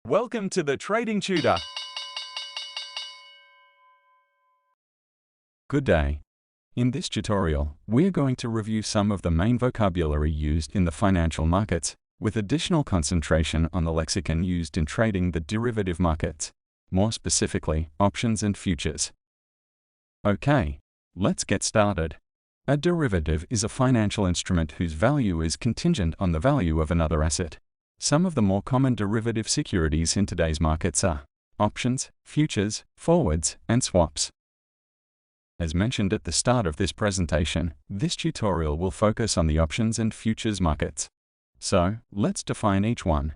Welcome to the Trading Tutor. Good day. In this tutorial, we're going to review some of the main vocabulary used in the financial markets, with additional concentration on the lexicon used in trading the derivative markets, more specifically, options and futures. Okay, let's get started. A derivative is a financial instrument whose value is contingent on the value of another asset. Some of the more common derivative securities in today's markets are options, futures, forwards, and swaps. As mentioned at the start of this presentation, this tutorial will focus on the options and futures markets. So, let's define each one.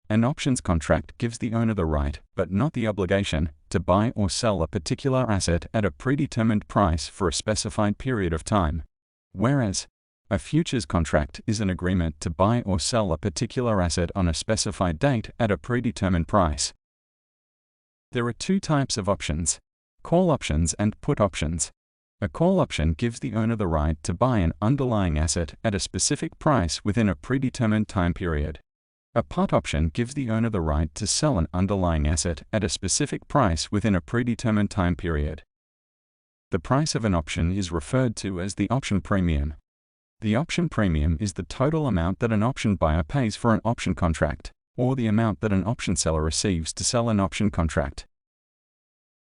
An options contract gives the owner the right, but not the obligation, to buy or sell a particular asset at a predetermined price for a specified period of time. Whereas, a futures contract is an agreement to buy or sell a particular asset on a specified date at a predetermined price. There are two types of options: call options and put options. A call option gives the owner the right to buy an underlying asset at a specific price within a predetermined time period. A put option gives the owner the right to sell an underlying asset at a specific price within a predetermined time period. The price of an option is referred to as the option premium. The option premium is the total amount that an option buyer pays for an option contract, or the amount that an option seller receives to sell an option contract.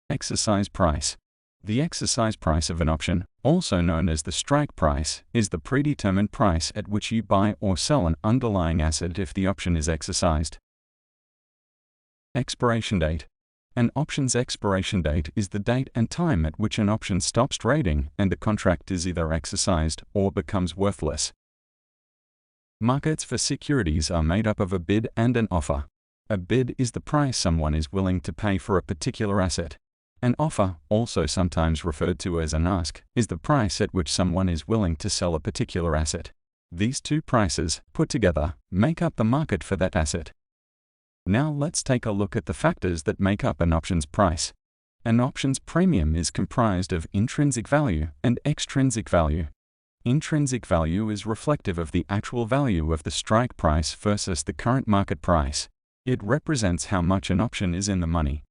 Exercise price. The exercise price of an option, also known as the strike price, is the predetermined price at which you buy or sell an underlying asset if the option is exercised. Expiration date. An option's expiration date is the date and time at which an option stops trading and the contract is either exercised or becomes worthless. Markets for securities are made up of a bid and an offer. A bid is the price someone is willing to pay for a particular asset. An offer, also sometimes referred to as an ask, is the price at which someone is willing to sell a particular asset. These two prices, put together, make up the market for that asset. Now let's take a look at the factors that make up an option's price. An option's premium is comprised of intrinsic value and extrinsic value. Intrinsic value is reflective of the actual value of the strike price versus the current market price. It represents how much an option is in the money.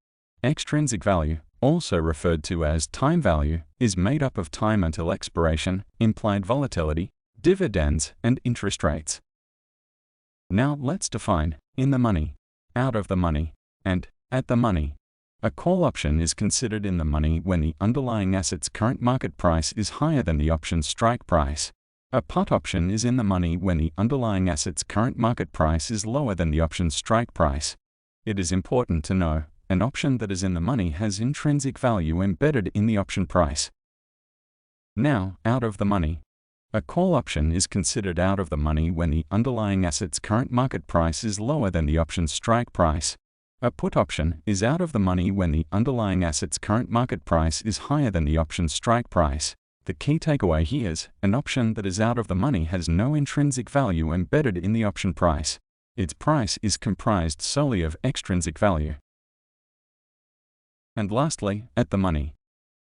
Extrinsic value, also referred to as time value, is made up of time until expiration, implied volatility, dividends, and interest rates. Now let's define in the money, out of the money, and at the money. A call option is considered in the money when the underlying asset's current market price is higher than the option's strike price. A put option is in the money when the underlying asset's current market price is lower than the option's strike price. It is important to know, an option that is in the money has intrinsic value embedded in the option price. Now, out of the money. A call option is considered out of the money when the underlying asset's current market price is lower than the option's strike price. A put option is out of the money when the underlying asset's current market price is higher than the option's strike price. The key takeaway here is, an option that is out of the money has no intrinsic value embedded in the option price. Its price is comprised solely of extrinsic value. And lastly, at the money.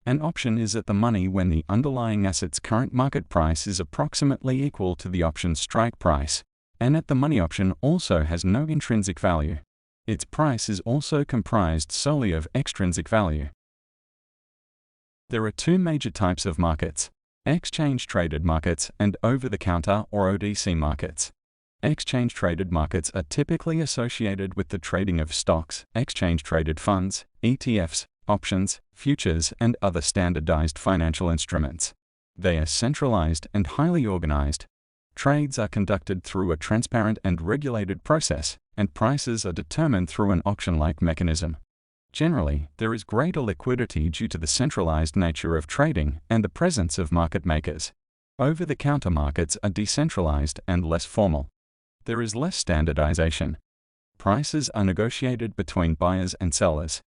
An option is at the money when the underlying asset's current market price is approximately equal to the option's strike price. An at the money option also has no intrinsic value. Its price is also comprised solely of extrinsic value. There are two major types of markets: exchange-traded markets and over-the-counter or OTC markets. Exchange-traded markets are typically associated with the trading of stocks, exchange-traded funds, ETFs, options, futures, and other standardized financial instruments. They are centralized and highly organized. Trades are conducted through a transparent and regulated process, and prices are determined through an auction-like mechanism. Generally, there is greater liquidity due to the centralized nature of trading and the presence of market makers. Over-the-counter markets are decentralized and less formal. There is less standardization. Prices are negotiated between buyers and sellers.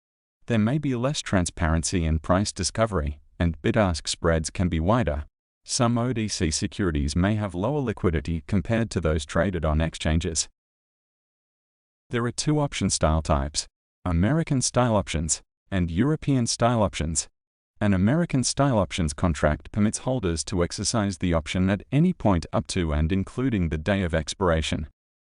There may be less transparency in price discovery, and bid-ask spreads can be wider. Some OTC securities may have lower liquidity compared to those traded on exchanges. There are two option style types: American-style options and European-style options. An American-style options contract permits holders to exercise the option at any point up to and including the day of expiration.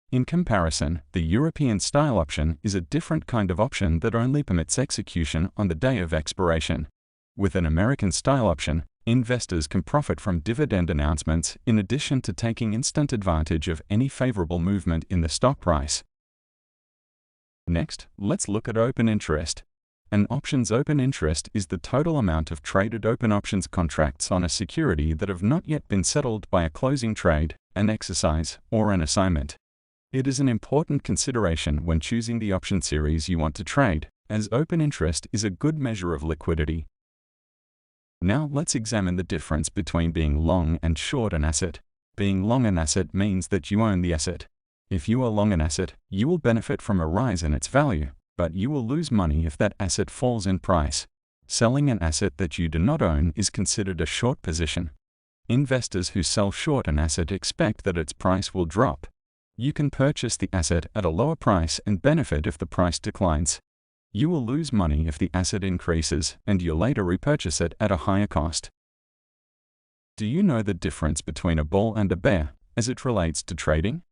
In comparison, the European style option is a different kind of option that only permits execution on the day of expiration. With an American style option, investors can profit from dividend announcements in addition to taking instant advantage of any favorable movement in the stock price. Next, let's look at open interest. An option's open interest is the total amount of traded open options contracts on a security that have not yet been settled by a closing trade, an exercise, or an assignment. It is an important consideration when choosing the option series you want to trade, as open interest is a good measure of liquidity. Now let's examine the difference between being long and short an asset. Being long an asset means that you own the asset. If you are long an asset, you will benefit from a rise in its value, but you will lose money if that asset falls in price. Selling an asset that you do not own is considered a short position. Investors who sell short an asset expect that its price will drop. You can purchase the asset at a lower price and benefit if the price declines. You will lose money if the asset increases and you later repurchase it at a higher cost. Do you know the difference between a bull and a bear as it relates to trading?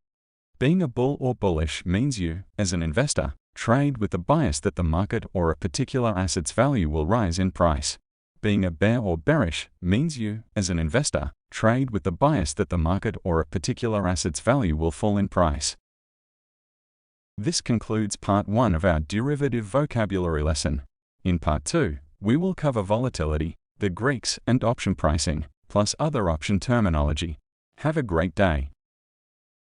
Being a bull or bullish means you, as an investor, trade with the bias that the market or a particular asset's value will rise in price. Being a bear or bearish means you, as an investor, trade with the bias that the market or a particular asset's value will fall in price. This concludes part 1 of our derivative vocabulary lesson. In part 2, we will cover volatility, the Greeks, and option pricing, plus other option terminology. Have a great day.